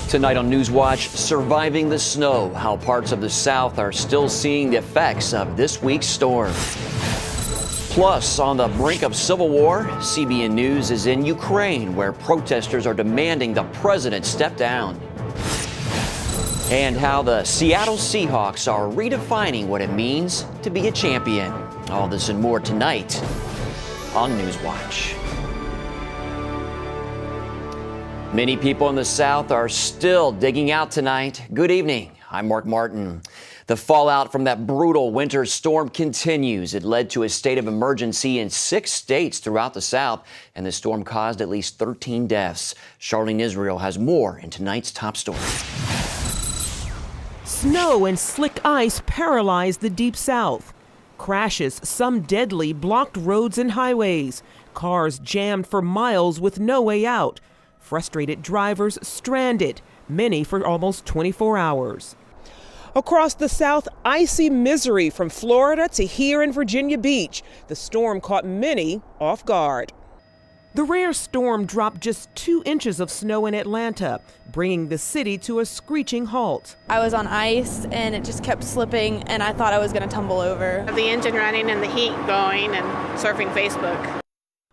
Tonight on NewsWatch, surviving the snow, how parts of the South are still seeing the effects of this week's storm. Plus, on the brink of civil war, CBN News is in Ukraine, where protesters are demanding the president step down. And how the Seattle Seahawks are redefining what it means to be a champion. All this and more tonight on NewsWatch. Many people in the South are still digging out tonight. Good evening. I'm Mark Martin. The fallout from that brutal winter storm continues. It led to a state of emergency in 6 states throughout the South, and the storm caused at least 13 deaths. Charlene Israel has more in tonight's top story. Snow and slick ice paralyzed the Deep South. Crashes, some deadly, blocked roads and highways. Cars jammed for miles with no way out. Frustrated drivers stranded, many for almost 24 hours. Across the South, icy misery from Florida to here in Virginia Beach. The storm caught many off guard. The rare storm dropped just 2 inches of snow in Atlanta, bringing the city to a screeching halt. I was on ice and it just kept slipping and I thought I was going to tumble over. The engine running and the heat going and surfing Facebook.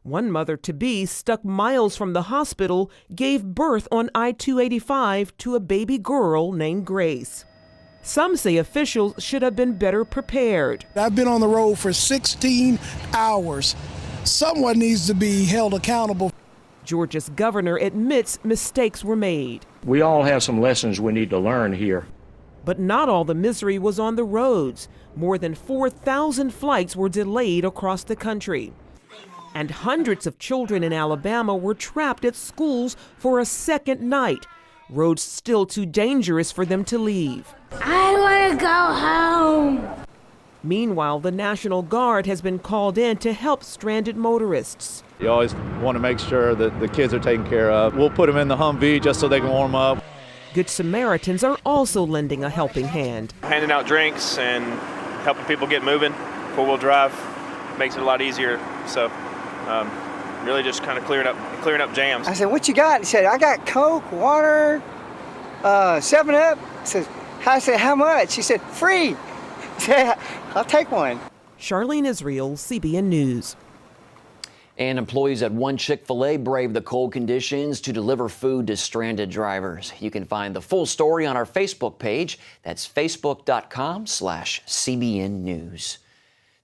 One mother-to-be stuck miles from the hospital gave birth on I-285 to a baby girl named Grace. Some say officials should have been better prepared. I've been on the road for 16 hours. Someone needs to be held accountable. Georgia's governor admits mistakes were made. We all have some lessons we need to learn here. But not all the misery was on the roads. More than 4,000 flights were delayed across the country. And hundreds of children in Alabama were trapped at schools for a second night. Roads still too dangerous for them to leave. I want to go home. Meanwhile, the National Guard has been called in to help stranded motorists. You always want to make sure that the kids are taken care of. We'll put them in the Humvee just so they can warm up. Good Samaritans are also lending a helping hand. Handing out drinks and helping people get moving. 4-wheel drive makes it a lot easier. So really just kind of clearing up jams. I said, "What you got?" He said, "I got Coke, water, 7-Up." I said, "How much?" He said, "Free." I said, "I'll take one." Charlene Israel, CBN News. And employees at one Chick-fil-A braved the cold conditions to deliver food to stranded drivers. You can find the full story on our Facebook page. That's facebook.com/CBN News.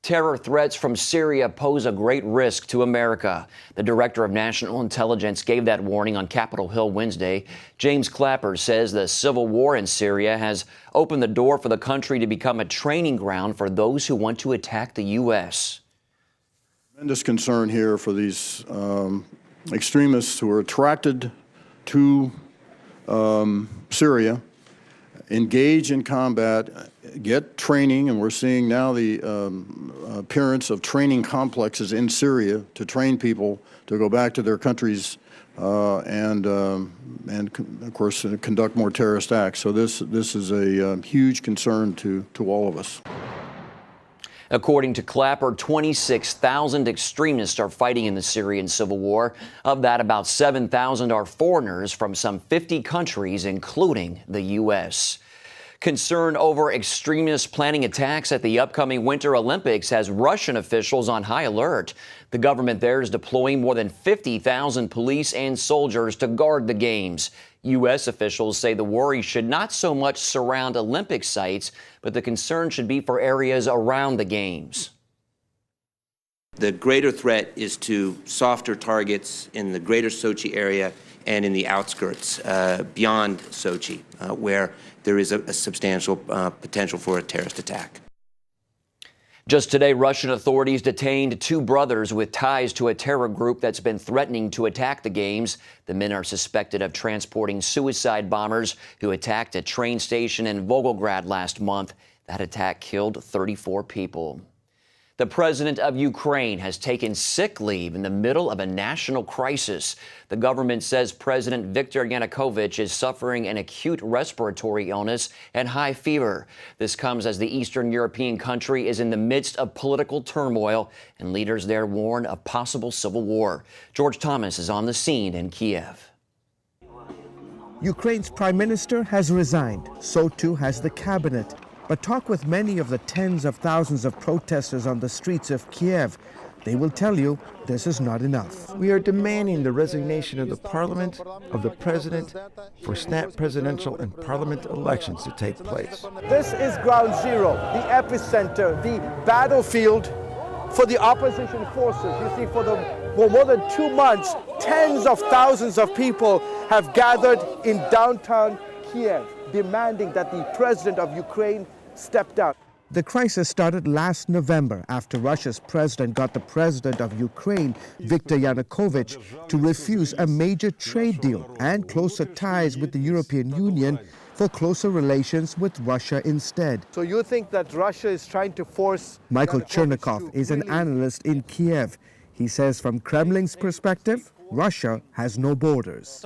Terror threats from Syria pose a great risk to America. The Director of National Intelligence gave that warning on Capitol Hill Wednesday. James Clapper says the civil war in Syria has opened the door for the country to become a training ground for those who want to attack the U.S. Tremendous concern here for these extremists who are attracted to Syria, engage in combat, get training, and we're seeing now the appearance of training complexes in Syria to train people to go back to their countries and of course conduct more terrorist acts. So this is a huge concern to all of us. According to Clapper, 26,000 extremists are fighting in the Syrian civil war. Of that, about 7,000 are foreigners from some 50 countries, including the U.S. Concern over extremists planning attacks at the upcoming Winter Olympics has Russian officials on high alert. The government there is deploying more than 50,000 police and soldiers to guard the games. U.S. officials say the worry should not so much surround Olympic sites, but the concern should be for areas around the games. The greater threat is to softer targets in the greater Sochi area and in the outskirts beyond Sochi, where there is a substantial potential for a terrorist attack. Just today, Russian authorities detained 2 brothers with ties to a terror group that's been threatening to attack the games. The men are suspected of transporting suicide bombers who attacked a train station in Volgograd last month. That attack killed 34 people. The president of Ukraine has taken sick leave in the middle of a national crisis. The government says President Viktor Yanukovych is suffering an acute respiratory illness and high fever. This comes as the Eastern European country is in the midst of political turmoil, and leaders there warn of possible civil war. George Thomas is on the scene in Kiev. Ukraine's prime minister has resigned. So too has the cabinet. But talk with many of the tens of thousands of protesters on the streets of Kiev. They will tell you this is not enough. We are demanding the resignation of the parliament, of the president, for snap presidential and parliament elections to take place. This is ground zero, the epicenter, the battlefield for the opposition forces. You see, for more than 2 months, tens of thousands of people have gathered in downtown Kiev, demanding that the president of Ukraine step down. The crisis started last November after Russia's president got the president of Ukraine, Viktor Yanukovych, to refuse a major trade deal and closer ties with the European Union for closer relations with Russia instead. So you think that Russia is trying to force... Michael Chernikov is an analyst in Kiev. He says from Kremlin's perspective, Russia has no borders.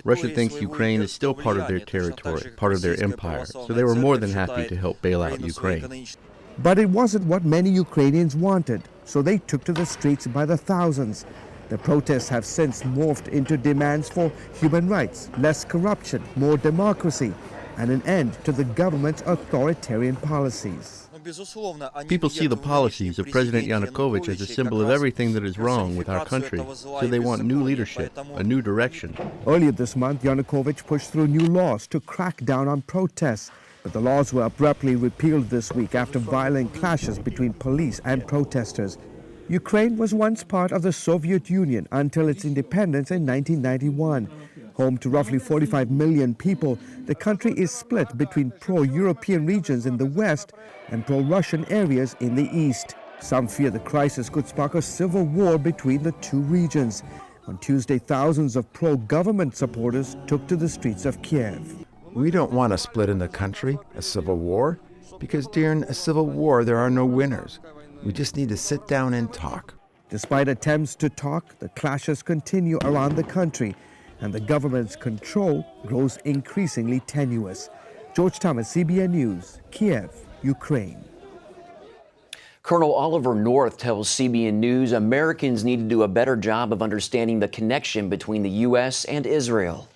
Russia thinks Ukraine is still part of their territory, part of their empire, so they were more than happy to help bail out Ukraine. But it wasn't what many Ukrainians wanted, so they took to the streets by the thousands. The protests have since morphed into demands for human rights, less corruption, more democracy, and an end to the government's authoritarian policies. People see the policies of President Yanukovych as a symbol of everything that is wrong with our country, so they want new leadership, a new direction. Earlier this month, Yanukovych pushed through new laws to crack down on protests, but the laws were abruptly repealed this week after violent clashes between police and protesters. Ukraine was once part of the Soviet Union until its independence in 1991. Home to roughly 45 million people, the country is split between pro-European regions in the west and pro-Russian areas in the east. Some fear the crisis could spark a civil war between the two regions. On Tuesday, thousands of pro-government supporters took to the streets of Kiev. We don't want a split in the country, a civil war, because during a civil war there are no winners. We just need to sit down and talk. Despite attempts to talk, the clashes continue around the country, and the government's control grows increasingly tenuous. George Thomas, CBN News, Kiev, Ukraine. Colonel Oliver North tells CBN News Americans need to do a better job of understanding the connection between the U.S. and Israel.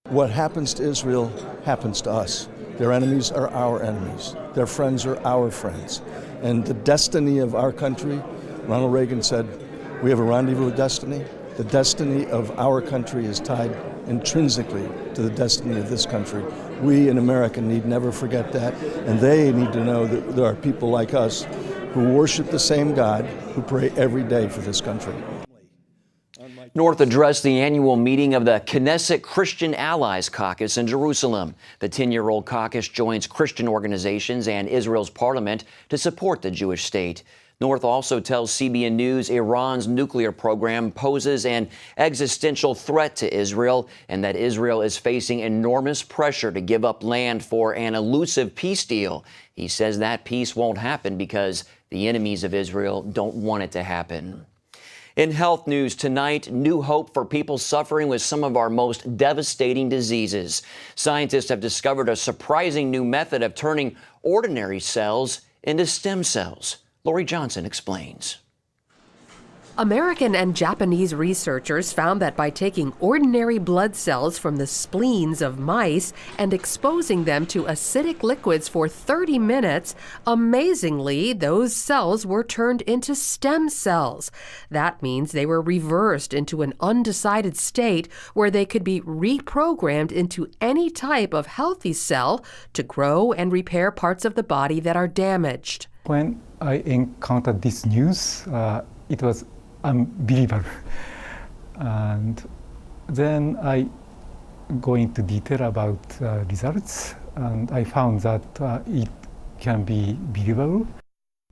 What happens to Israel happens to us. Their enemies are our enemies. Their friends are our friends. And the destiny of our country, Ronald Reagan said, we have a rendezvous with destiny. The destiny of our country is tied intrinsically to the destiny of this country. We in America need never forget that, and they need to know that there are people like us who worship the same God, who pray every day for this country. North addressed the annual meeting of the Knesset Christian Allies Caucus in Jerusalem. The 10-year-old caucus joins Christian organizations and Israel's parliament to support the Jewish state. North also tells CBN News Iran's nuclear program poses an existential threat to Israel and that Israel is facing enormous pressure to give up land for an elusive peace deal. He says that peace won't happen because the enemies of Israel don't want it to happen. In health news tonight, new hope for people suffering with some of our most devastating diseases. Scientists have discovered a surprising new method of turning ordinary cells into stem cells. Lori Johnson explains. American and Japanese researchers found that by taking ordinary blood cells from the spleens of mice and exposing them to acidic liquids for 30 minutes, amazingly, those cells were turned into stem cells. That means they were reversed into an undecided state where they could be reprogrammed into any type of healthy cell to grow and repair parts of the body that are damaged. When I encountered this news, it was unbelievable. And then I go into detail about results, and I found that it can be believable.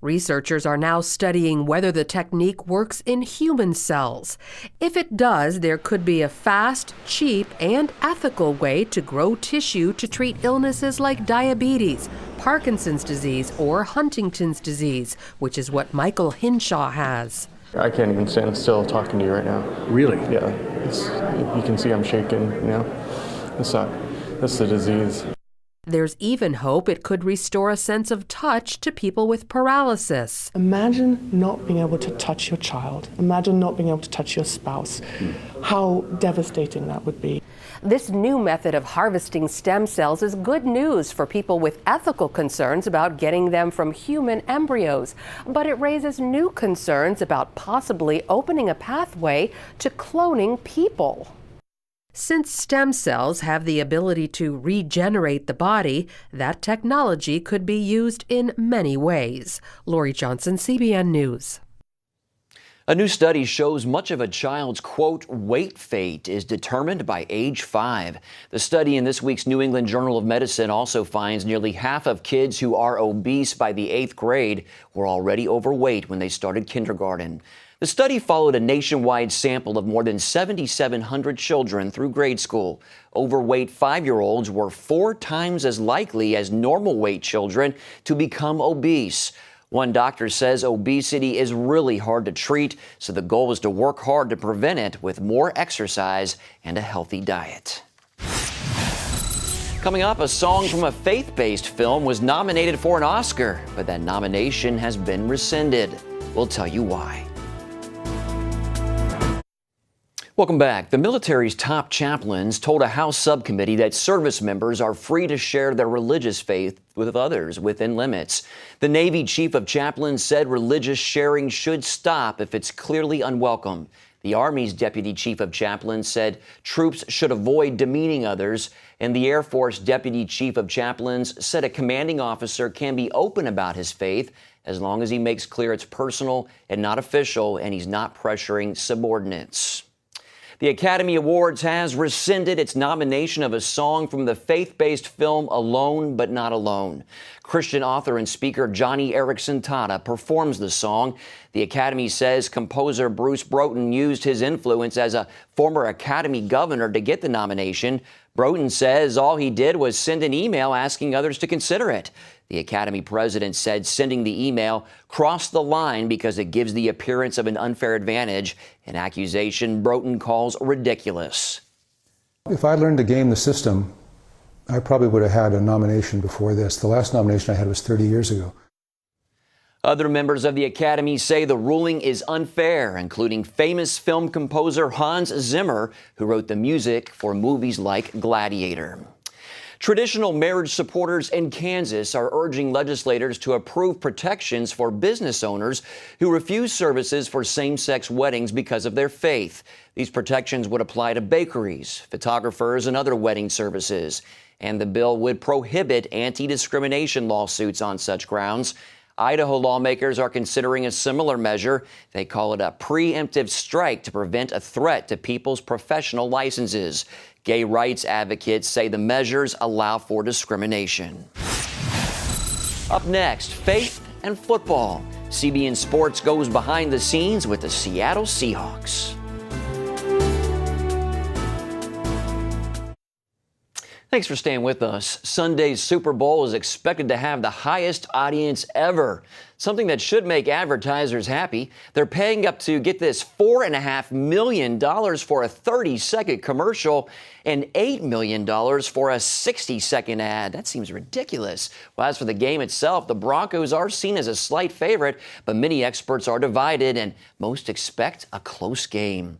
Researchers are now studying whether the technique works in human cells. If it does, there could be a fast, cheap, and ethical way to grow tissue to treat illnesses like diabetes, Parkinson's disease, or Huntington's disease, which is what Michael Hinshaw has. I can't even stand still talking to you right now. Really? Yeah. You can see I'm shaking, you know. That's the disease. There's even hope it could restore a sense of touch to people with paralysis. Imagine not being able to touch your child. Imagine not being able to touch your spouse. How devastating that would be. This new method of harvesting stem cells is good news for people with ethical concerns about getting them from human embryos. But it raises new concerns about possibly opening a pathway to cloning people. Since stem cells have the ability to regenerate the body, that technology could be used in many ways. Lori Johnson, CBN News. A new study shows much of a child's, quote, weight fate is determined by age 5. The study in this week's New England Journal of Medicine also finds nearly half of kids who are obese by the 8th grade were already overweight when they started kindergarten. The study followed a nationwide sample of more than 7,700 children through grade school. Overweight 5-year-olds were 4 times as likely as normal weight children to become obese. One doctor says obesity is really hard to treat, so the goal is to work hard to prevent it with more exercise and a healthy diet. Coming up, a song from a faith-based film was nominated for an Oscar, but that nomination has been rescinded. We'll tell you why. Welcome back. The military's top chaplains told a House subcommittee that service members are free to share their religious faith with others within limits. The Navy chief of chaplains said religious sharing should stop if it's clearly unwelcome. The Army's deputy chief of chaplains said troops should avoid demeaning others. And the Air Force deputy chief of chaplains said a commanding officer can be open about his faith as long as he makes clear it's personal and not official and he's not pressuring subordinates. The Academy Awards has rescinded its nomination of a song from the faith-based film Alone But Not Alone. Christian author and speaker Johnny Erickson Tata performs the song. The Academy says composer Bruce Broughton used his influence as a former Academy governor to get the nomination. Broughton says all he did was send an email asking others to consider it. The Academy president said sending the email crossed the line because it gives the appearance of an unfair advantage, an accusation Broughton calls ridiculous. If I learned to game the system, I probably would have had a nomination before this. The last nomination I had was 30 years ago. Other members of the Academy say the ruling is unfair, including famous film composer Hans Zimmer, who wrote the music for movies like Gladiator. Traditional marriage supporters in Kansas are urging legislators to approve protections for business owners who refuse services for same-sex weddings because of their faith. These protections would apply to bakeries, photographers, and other wedding services. And the bill would prohibit anti-discrimination lawsuits on such grounds. Idaho lawmakers are considering a similar measure. They call it a preemptive strike to prevent a threat to people's professional licenses. Gay rights advocates say the measures allow for discrimination. Up next, faith and football. CBN Sports goes behind the scenes with the Seattle Seahawks. Thanks for staying with us. Sunday's Super Bowl is expected to have the highest audience ever, something that should make advertisers happy. They're paying up to, get this, $4.5 million for a 30-second commercial and $8 million for a 60-second ad. That seems ridiculous. Well, as for the game itself, the Broncos are seen as a slight favorite, but many experts are divided and most expect a close game.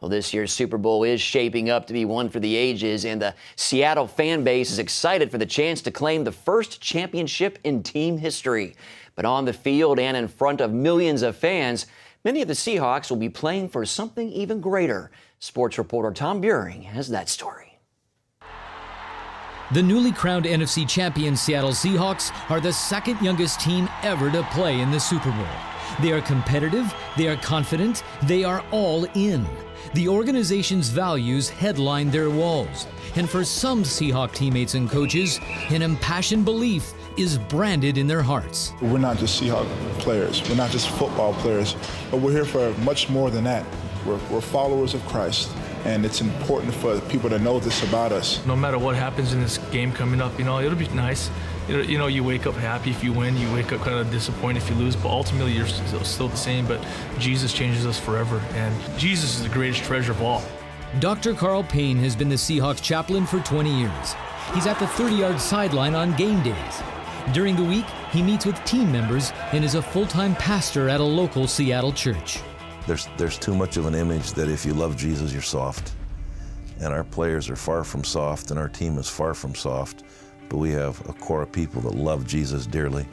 Well, this year's Super Bowl is shaping up to be one for the ages, and the Seattle fan base is excited for the chance to claim the first championship in team history. But on the field and in front of millions of fans, many of the Seahawks will be playing for something even greater. Sports reporter Tom Buring has that story. The newly crowned NFC champion Seattle Seahawks are the second youngest team ever to play in the Super Bowl. They are competitive, they are confident, they are all in. The organization's values headline their walls. And for some Seahawk teammates and coaches, an impassioned belief is branded in their hearts. We're not just Seahawk players, we're not just football players, but we're here for much more than that. We're followers of Christ, and it's important for people to know this about us. No matter what happens in this game coming up, it'll be nice. You wake up happy if you win, you wake up kind of disappointed if you lose, but ultimately you're still the same. But Jesus changes us forever, and Jesus is the greatest treasure of all. Dr. Carl Payne has been the Seahawks chaplain for 20 years. He's at the 30-yard sideline on game days. During the week, he meets with team members and is a full-time pastor at a local Seattle church. There's too much of an image that if you love Jesus, you're soft. And our players are far from soft, and our team is far from soft. But we have a core of people that love Jesus dearly.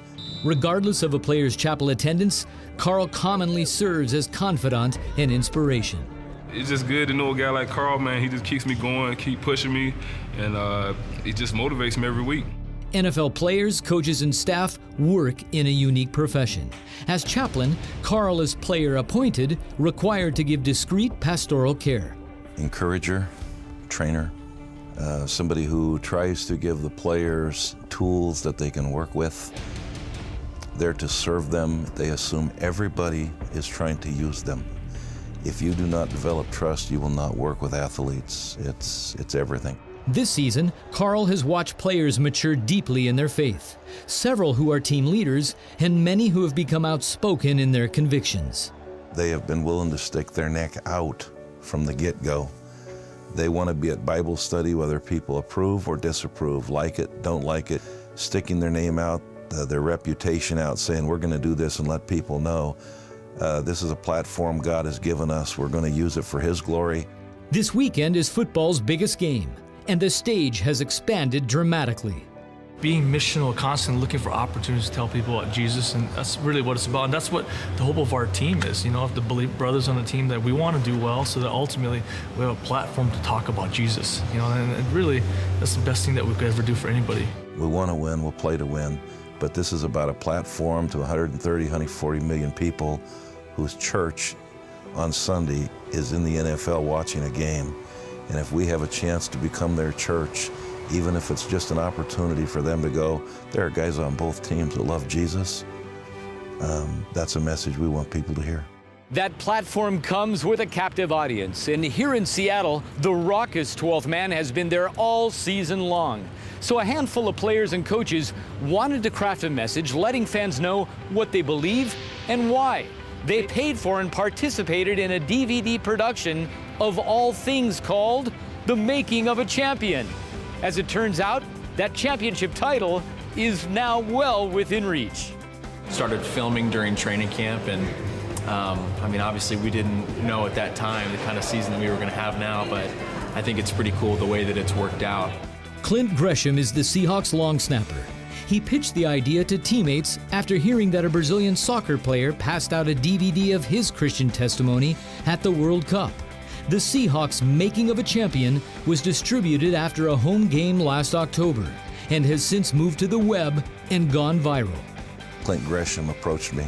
Regardless of a player's chapel attendance, Carl commonly serves as confidant and inspiration. It's just good to know a guy like Carl, man. He just keeps me going, keep pushing me, and it just motivates me every week. NFL players, coaches, and staff work in a unique profession. As chaplain, Carl is player appointed, required to give discreet pastoral care. Encourager, trainer, somebody who tries to give the players tools that they can work with. There to serve them. They assume everybody is trying to use them. If you do not develop trust, you will not work with athletes. It's everything. This season, Carl has watched players mature deeply in their faith, several who are team leaders, and many who have become outspoken in their convictions. They have been willing to stick their neck out from the get-go. They want to be at Bible study, whether people approve or disapprove, like it, don't like it, sticking their name out, their reputation out, saying we're going to do this and let people know. This is a platform God has given us. We're going to use it for His glory. This weekend is football's biggest game, and the stage has expanded dramatically. Being missional, constantly looking for opportunities to tell people about Jesus, and that's really what it's about. And that's what the hope of our team is, the brothers on the team, that we want to do well so that ultimately we have a platform to talk about Jesus. And really, that's the best thing that we could ever do for anybody. We want to win, we'll play to win, but this is about a platform to 130, 140 million people whose church on Sunday is in the NFL watching a game. And if we have a chance to become their church, even if it's just an opportunity for them to go, there are guys on both teams that love Jesus. That's a message we want people to hear. That platform comes with a captive audience. And here in Seattle, the raucous 12th man has been there all season long. So a handful of players and coaches wanted to craft a message letting fans know what they believe and why. They paid for and participated in a DVD production of all things called The Making of a Champion. As it turns out, that championship title is now well within reach. Started filming during training camp, and obviously we didn't know at that time the kind of season that we were going to have now, but I think it's pretty cool the way that it's worked out. Clint Gresham is the Seahawks long snapper. He pitched the idea to teammates after hearing that a Brazilian soccer player passed out a DVD of his Christian testimony at the World Cup. The Seahawks' Making of a Champion was distributed after a home game last October and has since moved to the web and gone viral. Clint Gresham approached me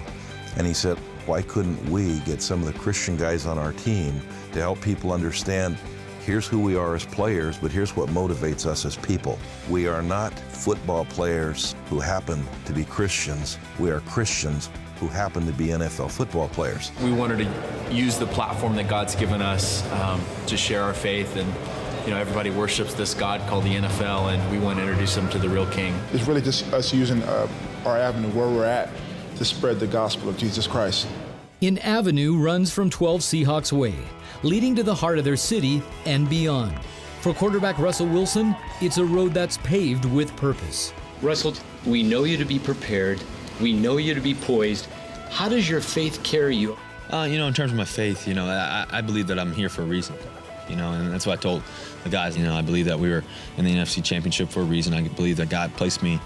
and he said, why couldn't we get some of the Christian guys on our team to help people understand here's who we are as players, but here's what motivates us as people. We are not football players who happen to be Christians. We are Christians who happen to be NFL football players. We wanted to use the platform that God's given us to share our faith, and everybody worships this God called the NFL, and we want to introduce them to the real King. It's really just us using our avenue where we're at to spread the gospel of Jesus Christ. An avenue runs from 12 Seahawks Way, leading to the heart of their city and beyond. For quarterback Russell Wilson, it's a road that's paved with purpose. Russell, we know you to be prepared. We know you to be poised. How does your faith carry you? In terms of my faith, I believe that I'm here for a reason. And that's what I told the guys. I believe that we were in the NFC Championship for a reason. I believe that God placed me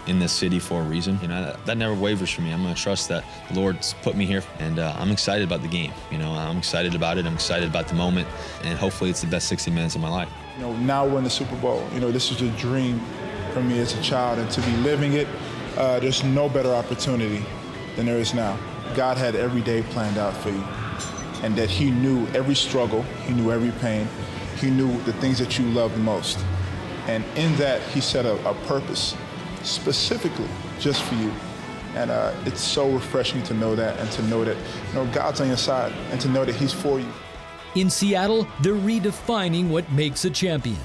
in this city for a reason. That never wavers for me. I'm going to trust that the Lord's put me here, and I'm excited about the game. I'm excited about it. I'm excited about the moment, and hopefully it's the best 60 minutes of my life. Now we're in the Super Bowl. This was a dream for me as a child, and to be living it, there's no better opportunity than there is now. God had every day planned out for you, and that He knew every struggle, He knew every pain, He knew the things that you loved most. And in that, He set a purpose specifically just for you. And it's so refreshing to know that, and to know that God's on your side, and to know that He's for you. In Seattle, they're redefining what makes a champion.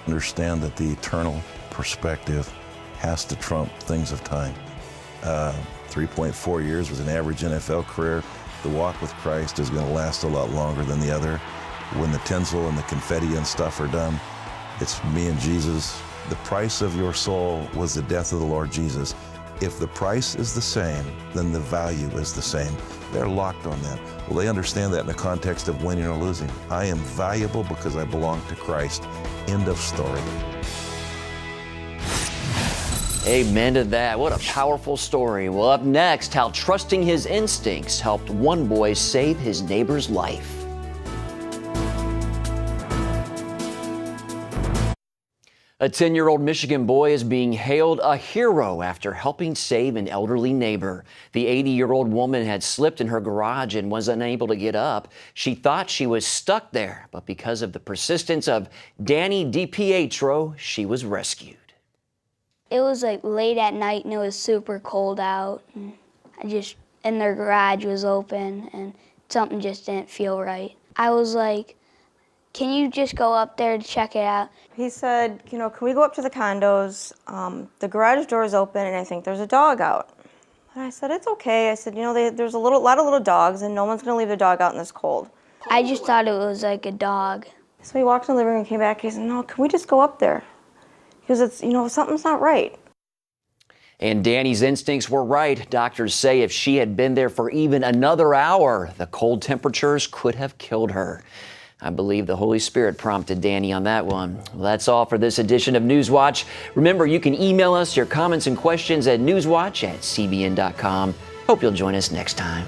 Understand that the eternal perspective has to trump things of time. 3.4 years was an average NFL career. The walk with Christ is going to last a lot longer than the other. When the tinsel and the confetti and stuff are done, It's me and Jesus. The price of your soul was the death of the Lord Jesus. If the price is the same, then the value is the same. They're locked on that. Well, they understand that in the context of winning or losing. I am valuable because I belong to Christ. End of story. Amen to that. What a powerful story. Well, up next, how trusting his instincts helped one boy save his neighbor's life. A 10-year-old Michigan boy is being hailed a hero after helping save an elderly neighbor. The 80-year-old woman had slipped in her garage and was unable to get up. She thought she was stuck there, but because of the persistence of Danny DiPietro, she was rescued. It was like late at night and it was super cold out. And their garage was open and something just didn't feel right. I was like, can you just go up there to check it out? He said, you know, can we go up to the condos? The garage door is open and I think there's a dog out. And I said, it's okay. I said, you know, there's a lot of little dogs and no one's gonna leave the dog out in this cold. I just thought it was like a dog. So he walked in the living room and came back. He said, no, can we just go up there? Because it's, you know, something's not right. And Danny's instincts were right. Doctors say if she had been there for even another hour, the cold temperatures could have killed her. I believe the Holy Spirit prompted Danny on that one. Well, that's all for this edition of NewsWatch. Remember, you can email us your comments and questions at newswatch@cbn.com. Hope you'll join us next time.